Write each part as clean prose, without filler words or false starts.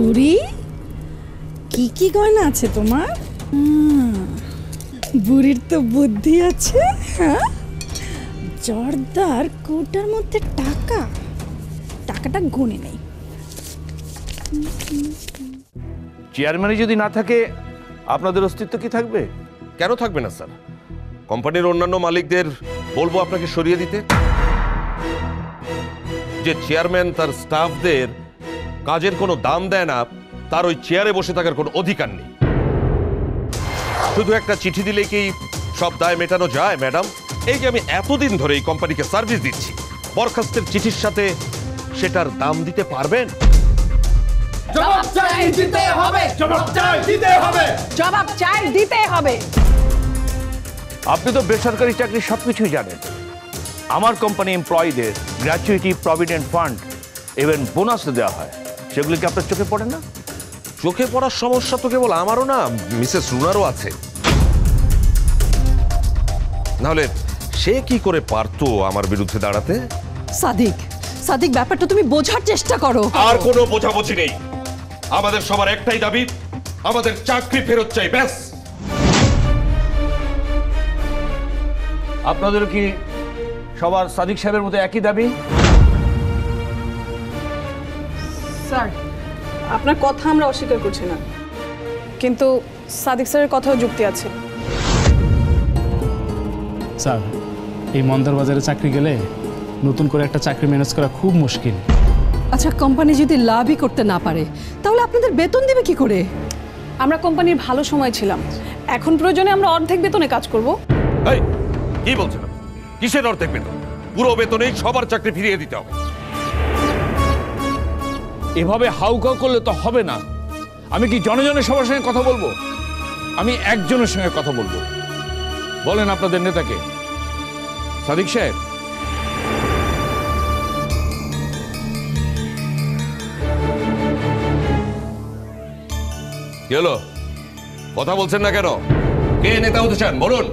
বুড়ি, কি কি গয়না আছে তোমার? বুড়ির তো বুদ্ধি আছে। হ্যাঁ, জর্দার কোটার মধ্যে টাকাটা গুনে নেই। চেয়ারম্যানই যদি না থাকে আপনাদের অস্তিত্ব কি থাকবে? কেন থাকবে না স্যার? কোম্পানির অন্যান্য মালিকদের বলবো আপনাকে সরিয়ে দিতে। যে চেয়ারম্যান তার স্টাফদের কাজের কোনো দাম দেয় না, তার ওই চেয়ারে বসে থাকার কোনো অধিকার নেই। শুধু একটা চিঠি দিলেই কি সব দায় মেটানো যায় ম্যাডাম? এই যে আমি এতদিন ধরে এই কোম্পানিকে সার্ভিস দিচ্ছি, বরখাস্তের চিঠির সাথে সেটার দাম দিতে পারবেন? জবাব চাই দিতে হবে, জবাব চাই দিতে হবে, জবাব চাই দিতে হবে। আপনি তো বেসরকারি চাকরি সবকিছুই জানেন। আমার কোম্পানি এমপ্লয়ীদের গ্র্যাচুইটি, প্রভিডেন্ট ফান্ড, ইভেন বোনাসও দেওয়া হয়। সেগুলি কি আপনার চোখে পড়ে না? চোখে পড়ার সমস্যা তো কেবল আমারও না, মিসেস রুনারও আছে। নাহলে সে কি করে পারতো আমার বিরুদ্ধে দাঁড়াতে? সাদিক, ব্যাপারটা তুমি বোঝার চেষ্টা করো। আর কোনো বোঝাবুঝি নেই। আমাদের সবার একটাই দাবি, আমাদের চাকরি ফেরত চাই, ব্যাস। আপনাদের কি সবার সাদিক সাহেবের মতো একই দাবি? স্যার, আপনার কথা আমরা অস্বীকার করছি না, কিন্তু সাদিক স্যারের কথাও যুক্তি আছে। স্যার, এই মন্দার বাজারে চাকরি গেলে নতুন করে একটা চাকরি ম্যানেজ করা খুব মুশকিল। আচ্ছা, কোম্পানি যদি লাভই করতে না পারে তাহলে আপনাদের বেতন দিবে কি করে? আমরা কোম্পানির ভালো সময় ছিলাম, এখন প্রয়োজনে আমরা অর্ধেক বেতনে কাজ করব। এই কি বলছেন? কিসের অর্ধেক বেতন? পুরো বেতনেই সবার চাকরি ফিরিয়ে দিতে হবে। এভাবে হাউকাউ করলে তো হবে না। আমি কি জনজনের সবার সঙ্গে কথা বলবো? আমি একজনের সঙ্গে কথা বলবো। বলেন আপনাদের নেতাকে। সাদিক সাহেব, কি হলো? কথা বলছেন না কেন? কে নেতা হতে চান বলুন।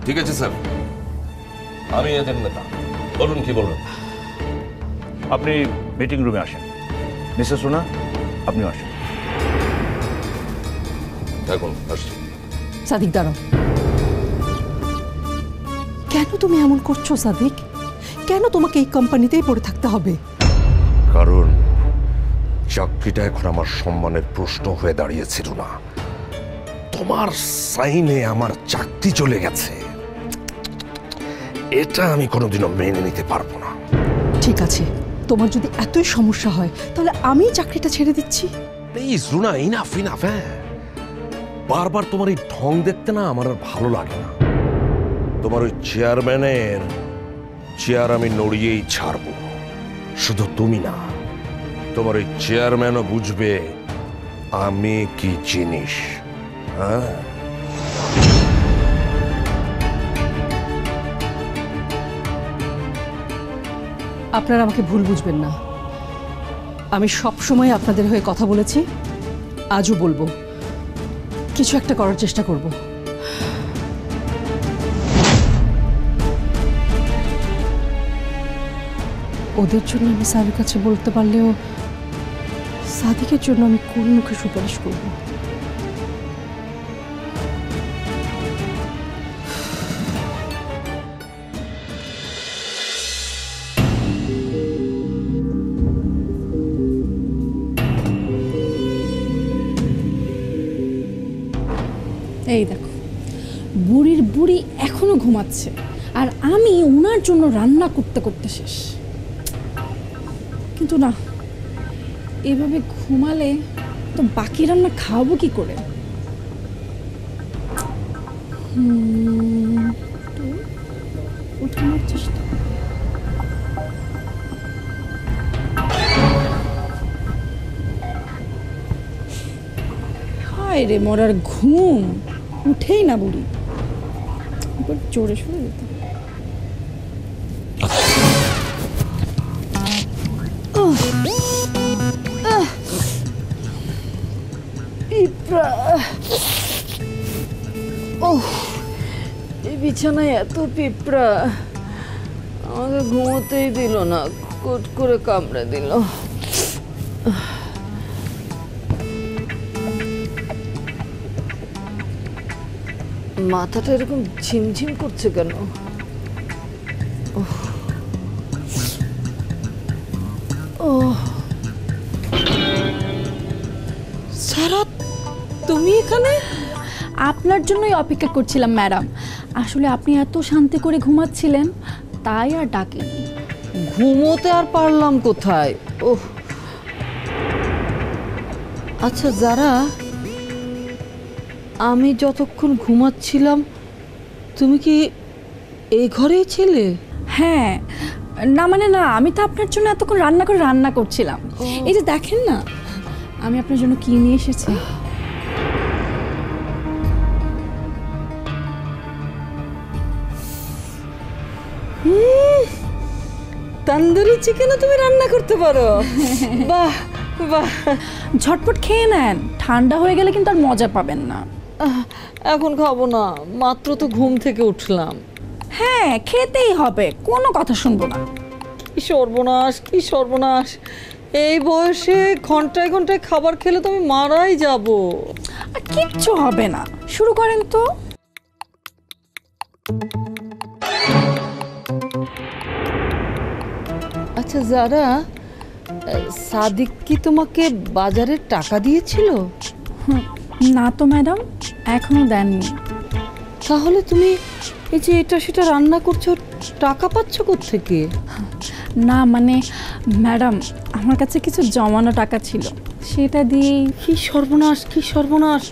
ঠিক আছে স্যার, আমি এদের নেতা। বলুন কি বলবেন। আপনি মিটিং রুমে আসেন। মিসেস রুনা, আপনিও আসেন। এখন আসছি। সাদিক, দাঁড়াও। কেন তুমি এমন করছো সাদিক? কেন তোমাকে এই কোম্পানিতেই পড়ে থাকতে হবে? কারণ চাকরিটা এখন আমার সম্মানের প্রশ্ন হয়ে দাঁড়িয়েছিল না। তোমার সাইনে আমার চাকরি চলে গেছে, এটা আমি কোনোদিনও মেনে নিতে পারবো না। ঠিক আছে, তোমার যদি এতই সমস্যা হয় তাহলে আমি চাকরিটা ছেড়ে দিচ্ছি। Please Runa, enough enough. হ্যাঁ, বারবার তোমার এই ঢং দেখতে না আমার আর ভালো লাগে না। তোমার ওই চেয়ারম্যানের চেয়ার আমি নড়িয়েই ছাড়বো। শুধু তুমি না, তোমার ওই চেয়ারম্যানও বুঝবে আমি কি জিনিস। হ্যাঁ, আপনারা আমাকে ভুল বুঝবেন না। আমি সব সময় আপনাদের হয়ে কথা বলেছি, আজও বলবো। কিছু একটা করার চেষ্টা করব। ওদের জন্য আমি স্যারের কাছে বলতে পারলেও সাদিকের জন্য আমি কোন মুখে সুপারিশ করব? এই দেখো, বুড়ির বুড়ি এখনো ঘুমাচ্ছে, আর আমি ওনার জন্য রান্না করতে করতে শেষ। কিন্তু না, এভাবে ঘুমালে তো বাকি রান্না খাওয়াবো কি করে? তো ওঠানোর চেষ্টা। হায় রে মরার ঘুম, উঠেই না বুড়ি। একবার জোরে সরে যেত। এই বিছানায় এত পিঁপড়া, আমাকে ঘুমোতেই দিল না। কুট করে কামড়ে দিল। মাথাটা এরকম ঝিমঝিম করছে কেন? সারা, তুমি এখানে? আপনার জন্যই অপেক্ষা করছিলাম ম্যাডাম। আসলে আপনি এত শান্তি করে ঘুমাচ্ছিলেন, তাই আর ডাকেনি। ঘুমোতে আর পারলাম কোথায়? ওহ, আচ্ছা যারা, আমি যতক্ষণ ঘুমাচ্ছিলাম তুমি কি এই ঘরেই ছিলে? হ্যাঁ, না মানে না, আমি তো আপনার জন্য এতক্ষণ রান্না করছিলাম। এই যে দেখেন না, আমি আপনার জন্য কি নিয়ে এসেছি। তন্দুরি চিকেনও তুমি রান্না করতে পারো? বাহ বাহ, ঝটপট খেয়ে নেন, ঠান্ডা হয়ে গেলে কিন্তু আর মজা পাবেন না। এখন খাবো না, মাত্র তো ঘুম থেকে উঠলাম। হ্যাঁ, খেতেই হবে, কোনো কথা শুনবো না। কি সর্বনাশ, কি সর্বনাশ! এই বয়সে ঘন্টায় ঘন্টায় খাবার খেলে তো আমি মারাই যাব। আর কিচ্ছু হবে না, শুরু করেন তো। আচ্ছা যারা, সাদিক কি তোমাকে বাজারের টাকা দিয়েছিল? না তো ম্যাডাম, এখনো দেননি। তাহলে তুমি এই যে এটা সেটা রান্না করছো, টাকা পাচ্ছ কোত্থেকে? না মানে ম্যাডাম, আমার কাছে কিছু জমানো টাকা ছিল, সেটা দিয়েই। কি সর্বনাশ, কি সর্বনাশ!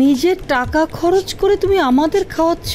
নিজের টাকা খরচ করে তুমি আমাদের খাওয়াচ্ছ।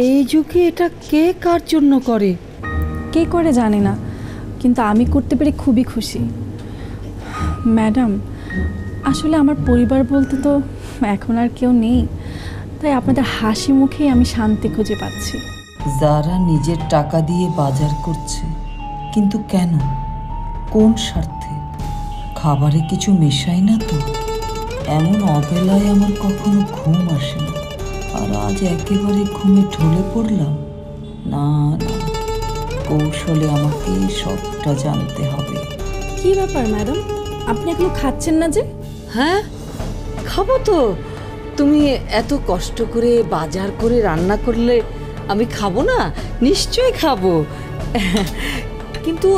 এই যুগে এটা কে কার জন্য করে? কে করে জানি না, কিন্তু আমি করতে পেরে খুবই খুশি। ম্যাডাম, আসলে আমার পরিবার বলতে তো এখন আর কেউ নেই, তাই আপনাদের হাসি মুখেই আমি শান্তি খুঁজে পাচ্ছি। যারা নিজের টাকা দিয়ে বাজার করছে, কিন্তু কেন, কোন স্বার্থে? খাবারে কিছু মেশাই না তো? এমন অবেলায় আমার কখনো ঘুম আসে না, আর আজ একেবারে ঘুমে ঢলে পড়লাম। না না, কৌশলে আমাকে সবটা জানতে হবে। কি ব্যাপার ম্যাডাম, আপনি এখনো খাচ্ছেন না যে? হ্যাঁ, খাবো তো। তুমি এত কষ্ট করে বাজার করে রান্না করলে আমি খাবো না? নিশ্চয়ই খাবো, কিন্তু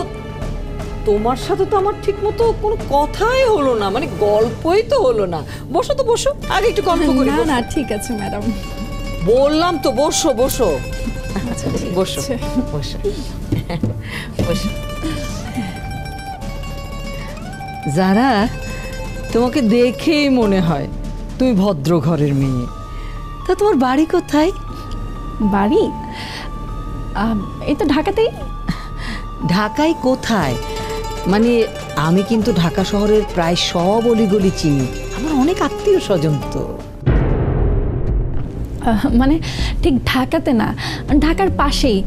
তোমার সাথে তো আমার ঠিক মতো কোনো কথাই হলো না, মানে গল্পই তো হলো না। বসো তো, বসো, আগে একটু গল্প করি। না না, ঠিক আছে ম্যাডাম, বললাম তো বসো বসো। আচ্ছা ঠিক বসো আছে। বসো বসো। যারা, তোমাকে দেখেই মনে হয় তুমি ভদ্র ঘরের মেয়ে। তা তোমার বাড়ি কোথায়? বাড়ি এই তো ঢাকাতেই। ঢাকায় কোথায়? মানে আমি কিন্তু ঢাকা শহরের প্রায় সব অলিগলি চিনি, আমার অনেক আত্মীয় স্বজন তো। মানে ঠিক ঢাকাতে না, ঢাকার পাশেই।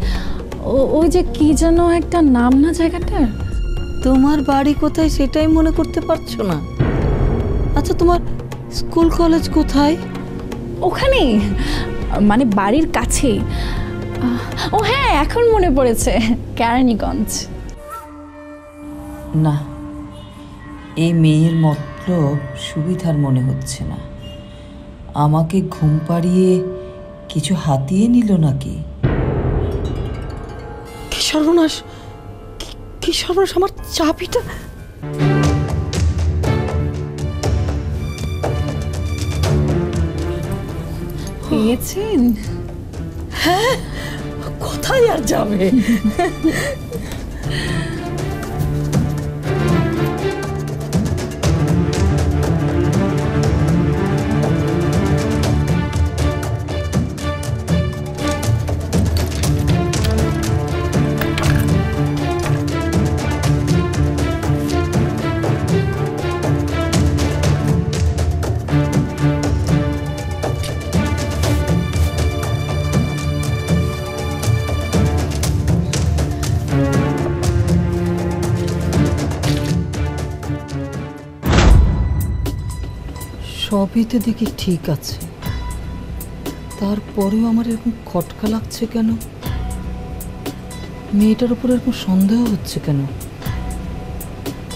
ওই যে কি যেন একটা নাম না জায়গাটার। তোমার বাড়ি কোথায় সেটাই মনে করতে পারছো না? আচ্ছা তোমার স্কুল কলেজ কোথায়? ওখানেই, মানে বাড়ির কাছেই। ও হ্যাঁ, এখন মনে পড়েছে, কেরানীগঞ্জ। না, এই মেয়ের মতলব সুবিধার মনে হচ্ছে না। আমাকে ঘুম পাড়িয়ে কিছু হাতিয়ে নিল নাকি? কি সর্বনাশ, কি সর্বনাশ! আমার চাবিটা পেয়েছেন? হ্যাঁ, কোথায় আর যাবে? সবই তো দেখি ঠিক আছে, তারপরেও আমার এরকম খটকা লাগছে কেন? মেয়েটার উপর এরকম সন্দেহ হচ্ছে কেন?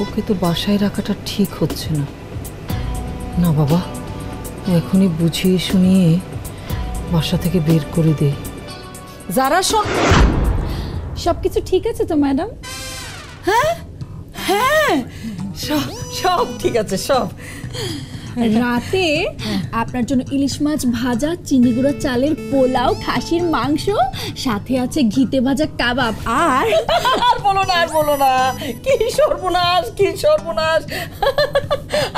ওকে তো বাসায় রাখাটা ঠিক হচ্ছে না। না বাবা, এখনই বুঝিয়ে শুনিয়ে বাসা থেকে বের করে দে। যারা সব কিছু ঠিক আছে তো ম্যাডাম? হ্যাঁ, সব ঠিক আছে সব। রাতে আপনার জন্য ইলিশ মাছ ভাজা, চিনি গুঁড়ো চালের পোলাও, খাসির মাংস, সাথে আছে ঘিতে ভাজা কাবাব। আর বলো না কি সর্বনাশ, কি সর্বনাশ!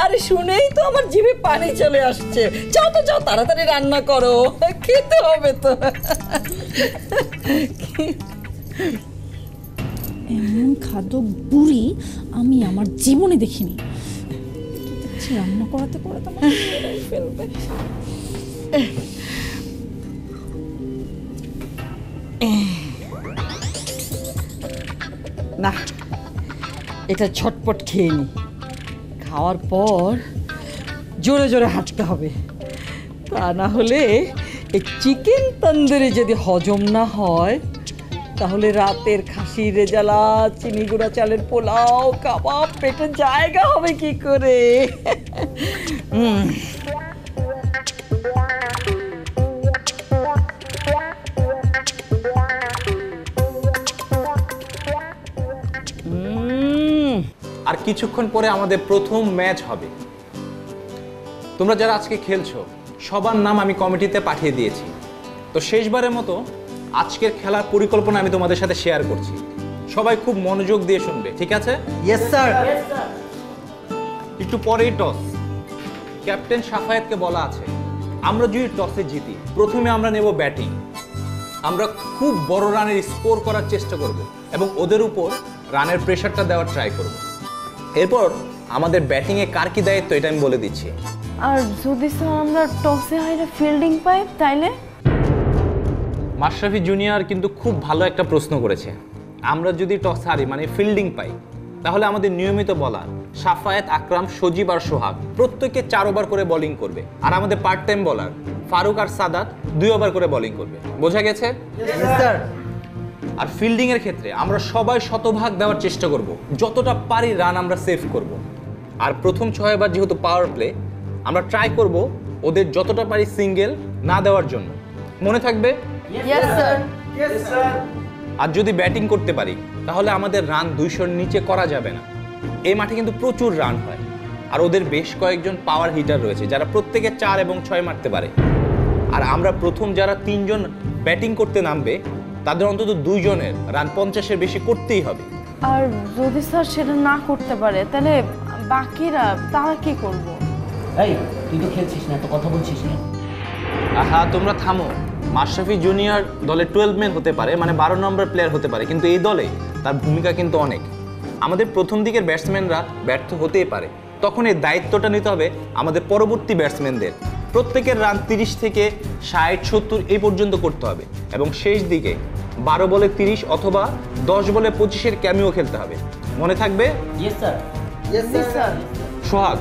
আরে শুনেই তো আমার জিভে পানি চলে আসছে। যাও তো যাও, তাড়াতাড়ি রান্না করো, খেতে হবে তো। এমন খাদ্য বুড়ি আমি আমার জীবনে দেখিনি। রান্না করাতে করাতে আমার মেয়েরাই ফেলবে। না, এটা ঝটপট খেয়ে নি। খাওয়ার পর জোরে জোরে হাঁটতে হবে, তা না হলে এই চিকেন তন্দুরি যদি হজম না হয় তাহলে রাতের খাসির রেজালা, চিনি গুঁড়া চালের পোলাও, কাবাব পেটে জায়গা হবে কি করে? আর কিছুক্ষণ পরে আমাদের প্রথম ম্যাচ হবে। তোমরা যারা আজকে খেলছো সবার নাম আমি কমিটিতে পাঠিয়ে দিয়েছি। তো শেষবারের মতো আজকের খেলার পরিকল্পনা আমি তোমাদের সাথে শেয়ার করছি। সবাই খুব মনোযোগ দিয়ে শুনবে, ঠিক আছে? Yes sir. একটু পরেই টস। ক্যাপ্টেন সাফায়েতকে বলা আছে আমরা যদি টসে জিতি প্রথমে আমরা নেব ব্যাটিং। আমরা খুব বড় রানের স্কোর করার চেষ্টা করব এবং ওদের উপর রানের প্রেশারটা দেওয়ার ট্রাই করব। এরপর আমাদের ব্যাটিংয়ে কার কি দায়িত্ব এটা আমি বলে দিচ্ছি। আর যদি স্যার আমরা টসে হাইরে ফিল্ডিং পাই তাইলে? মাশরাফি জুনিয়র কিন্তু খুব ভালো একটা প্রশ্ন করেছে। আমরা যদি টস হারি মানে ফিল্ডিং পাই তাহলে আমাদের নিয়মিত বলার সাফায়েত, আকরাম, সজীব আর সোহাগ প্রত্যেকে 4 ওভার করে বোলিং করবে, আর আমাদের পার্ট টাইম বলার ফারুক আর সাদাত 2 ওভার করে বোলিং করবে। বোঝা গেছে? আর ফিল্ডিং এর ক্ষেত্রে আমরা সবাই শতভাগ দেওয়ার চেষ্টা করব, যতটা পারি রান আমরা সেভ করব। আর প্রথম 6 ওভার যেহেতু পাওয়ার প্লে, আমরা ট্রাই করব ওদের যতটা পারি সিঙ্গেল না দেওয়ার জন্য। মনে থাকবে? Yes sir. আর যদি ব্যাটিং করতে পারি তাহলে আমাদের রান 200-র নিচে করা যাবে না। এই মাঠে কিন্তু প্রচুর রান হয়, আর ওদের বেশ কয়েকজন পাওয়ার হিটার রয়েছে যারা প্রত্যেকে 4 এবং 6 মারতে পারে। আর আমরা প্রথম যারা 3 জন ব্যাটিং করতে নামবে তাদের অন্তত 2 জনের রান 50-এর বেশি করতেই হবে। আর যদি স্যার সেটা না করতে পারে তাহলে বাকিরা তারা কি করব? এই তুই তো খেলছিস না, তো কথা বলছিস না। আহা তোমরা থামো। মাশরাফি জুনিয়র দলে 12 ম্যান হতে পারে, মানে 12 নম্বর প্লেয়ার হতে পারে, কিন্তু এই দলে তার ভূমিকা কিন্তু অনেক। আমাদের প্রথম দিকের ব্যাটসম্যানরা ব্যর্থ হতেই পারে, তখন এই দায়িত্বটা নিতে হবে আমাদের পরবর্তী ব্যাটসম্যানদের। প্রত্যেকের রান 30 থেকে 60-70 এই পর্যন্ত করতে হবে, এবং শেষ দিকে 12 বলে 30 অথবা 10 বলে 25-এর ক্যামিও খেলতে হবে। মনে থাকবে? Yes sir. সোহাগ,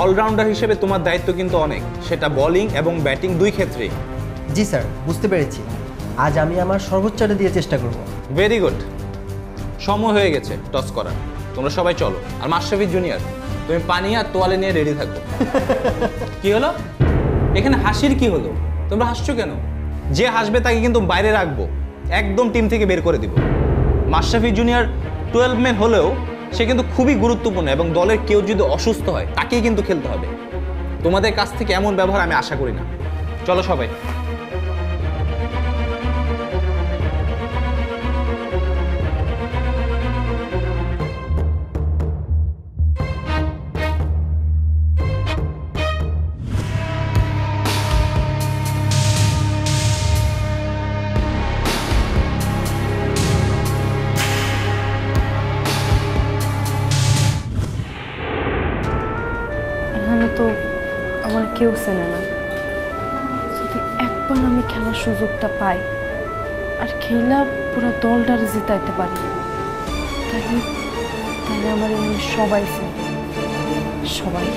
অলরাউন্ডার হিসেবে তোমার দায়িত্ব কিন্তু অনেক, সেটা বোলিং এবং ব্যাটিং 2 ক্ষেত্রেই। জি স্যার, বুঝতে পেরেছি। আজ আমি আমার সর্বোচ্চটা দিয়ে চেষ্টা করব। Very good. সময় হয়ে গেছে টস করার, তোমরা সবাই চলো। আর মাশরাফি জুনিয়র, তুমি পানি আর তোয়ালে নিয়ে রেডি থাকো। কি হলো এখানে হাসির কি হলো? তোমরা হাসছো কেন? যে হাসবে তাকে কিন্তু বাইরে রাখবো, একদম টিম থেকে বের করে দিব। মাশরাফি জুনিয়র 12 ম্যান হলেও সে কিন্তু খুবই গুরুত্বপূর্ণ, এবং দলের কেউ যদি অসুস্থ হয় তাকেই কিন্তু খেলতে হবে। তোমাদের কাছ থেকে এমন ব্যবহার আমি আশা করি না। চলো সবাই। এখানে তো আমার কেউ চেনে না। যদি একবার আমি খেলার সুযোগটা পাই আর খেলা পুরো দলটারে জিতাইতে পারি, তাহলে তাহলে আমার এখানে সবাই চেনে, সবাই।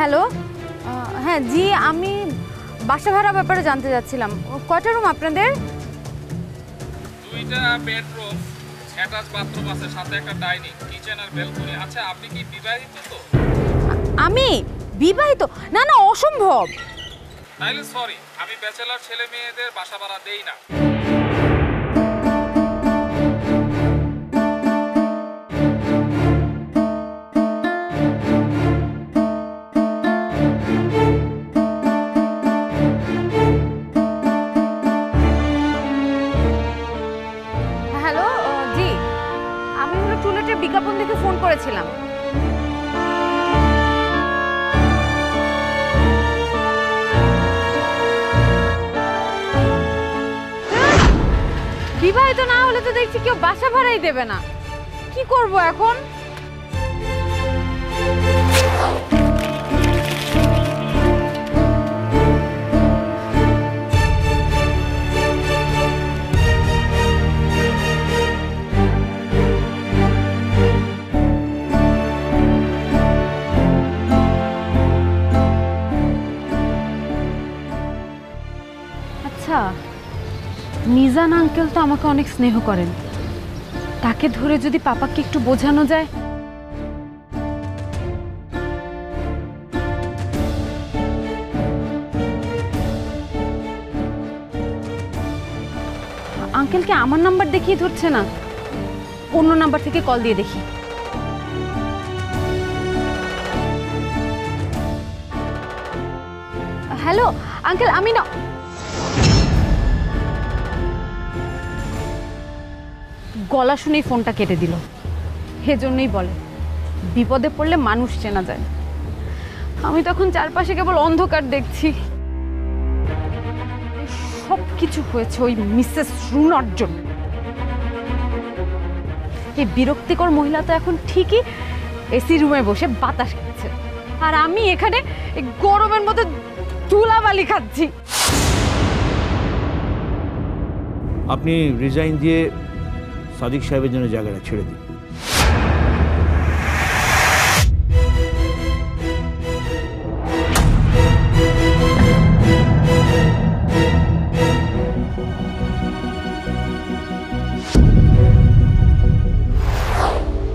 হ্যালো, হ্যাঁ জি, আমি বাসা ভাড়া ব্যাপারে জানতে চাচ্ছিলাম। কয়টা রুম আপনাদের? 2টা বেডরুম, অ্যাটাচ বাথরুম আছে, সাথে একটা ডাইনিং, কিচেন আর ব্যালকনি। আচ্ছা, আপনি কি বিবাহিত? তো আমি বিবাহিত? না না, অসম্ভব। তাইলে সরি, আমি ব্যাচেলর ছেলে মেয়েদের বাসা ভাড়া দেই না। হ্যালো, জি, আমি হলো টুলেটের বিজ্ঞাপন দেখে ফোন করেছিলাম। বিবাহিত না হলে তো দেখছি কেউ বাসা ভাড়াই দেবে না। কি করব এখন? আচ্ছা, মিজান আঙ্কেল তো আমাকে অনেক স্নেহ করেন, তাকে ধরে যদি পাপাকে একটু বোঝানো যায়। আঙ্কেলকে আমার নাম্বার দেখিয়ে ধরছে না, অন্য নাম্বার থেকে কল দিয়ে দেখি। হ্যালো আঙ্কেল, আমি না, গলা শুনেই ফোনটা কেটে দিল। সেজন্যই বলে বিপদে পড়লে মানুষ চেনা যায়। আমি তখন চারপাশে কেবল অন্ধকার দেখছি। সব কিছু হয়েছে ওই মিসেস রুনার জন্য। এই বিরক্তিকর মহিলা তো এখন ঠিকই এসি রুমে বসে বাতাস খাচ্ছে, আর আমি এখানে এই গরমের মধ্যে ধুলাবালি খাচ্ছি। আপনি রিজাইন দিয়ে সাদিক সাহেবের জন্য জায়গাটা ছেড়ে দিন।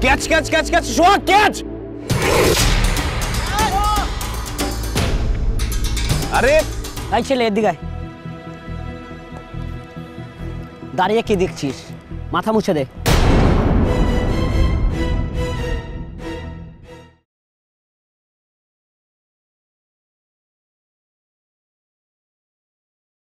ক্যাচ ক্যাচ ক্যাচ ক্যাচ, সোহাগ ক্যাচ! আরে এই ছেলে, এদিকে আয়। দাঁড়িয়ে কি দেখছিস? মাথা মুছে দে।